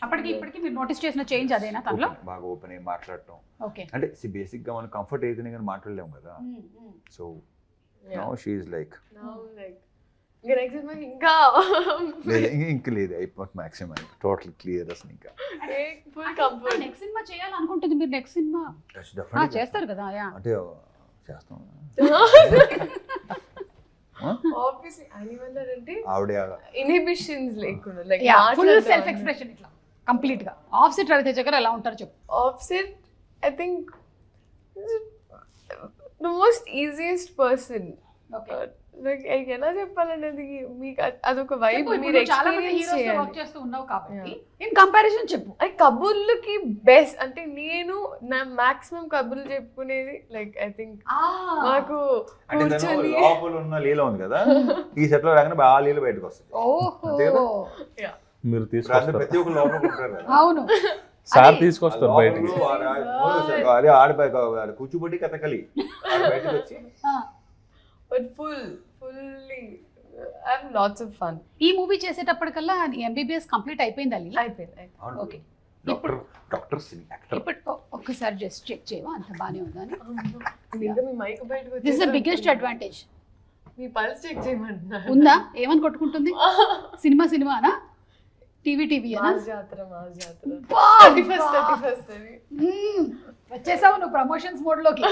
అప్పటికి ఇప్పటికి మీరు నోటీస్ చేసిన చేంజ్ అదేనా తనలో? బాగా ఓపెన్ అయ్యి మాట్లాడటం. ఓకే. అంటే బేసిక్ గా మనం కంఫర్ట్ అయితేనే కానీ మాట్లాడలేము కదా. So now she is like ఇంకా ఇంక లేదు అయిపోయి మాక్సిమం టోటల్ క్లియర్ అసలు ఇంకా ఫుల్ కంఫర్ట్. నెక్స్ట్ సినిమా చేయాలనుకుంటుంది మీరు? నెక్స్ట్ సినిమా చేస్తారు కదా? అంటే చేస్తాం ఆబ్వియస్లీ యానిమల్ అంటే ఆవిడ ఇన్హిబిషన్స్ లేకుండా లైక్ ఫుల్ సెల్ఫ్ ఎక్స్ప్రెషన్ ఇట్లా కంప్లీట్ గా. ఆఫ్సెట్ రవితేజ గారు ఎలా ఉంటారు చెప్పు? Offset I think the most easiest person. Like ఎలా చెప్పాలనేది మీకు అదొక వైబ్ మీరు చాలా మంది ఎక్స్పీరియన్స్ హీరోస్ తో చేయాలి. వర్క్ చేస్తూ ఉన్నావు కాబట్టి ఇన్ కంపారిజన్ చెప్పు. అది కబుర్లకి బెస్ట్. అంటే నేను నా మాక్సిమం కబుర్లు చెప్పుకునేది లైక్ ఐ థింక్ నాకు అంటే కూర్చొని లోపల ఉన్న లీల ఉంది కదా, ఈ సెట్ లో రాగానే బాగా లీల బయటకు వస్తుంది. ఓహో మీరు తీసుకొస్తారు, ప్రతి ఒక్క లోపల ఉంటారు కదా. అవును. సార్ తీసుకొస్తారు బయటికి. అదే ఆడ కూర్చోబెట్టి కథకలి బయటకు వచ్చి but fully I have lots of fun. ఈ మూవీ చేసేటప్పటికల్లా ఎంబీబీఎస్ కంప్లీట్ అయిపోయిందా లీలా? అయిపోయింది. ఓకే. Doctor actor. ఇప్పుడు ఒక్కసారి జస్ట్ చెక్ చేయవా అంత బానే ఉందా అని? ఇంకా మీ మైక్ బయటకు this is the biggest advantage. మీ పల్స్ చెక్ చేయమంటున్నా. ఉందా? ఏమని కొట్టుకుంటుంది? సినిమానా? టీవీనా? మాస్ జాతర 31st. వచ్చేసావు నువ్వు ప్రమోషన్స్ మోడ్ లోకి.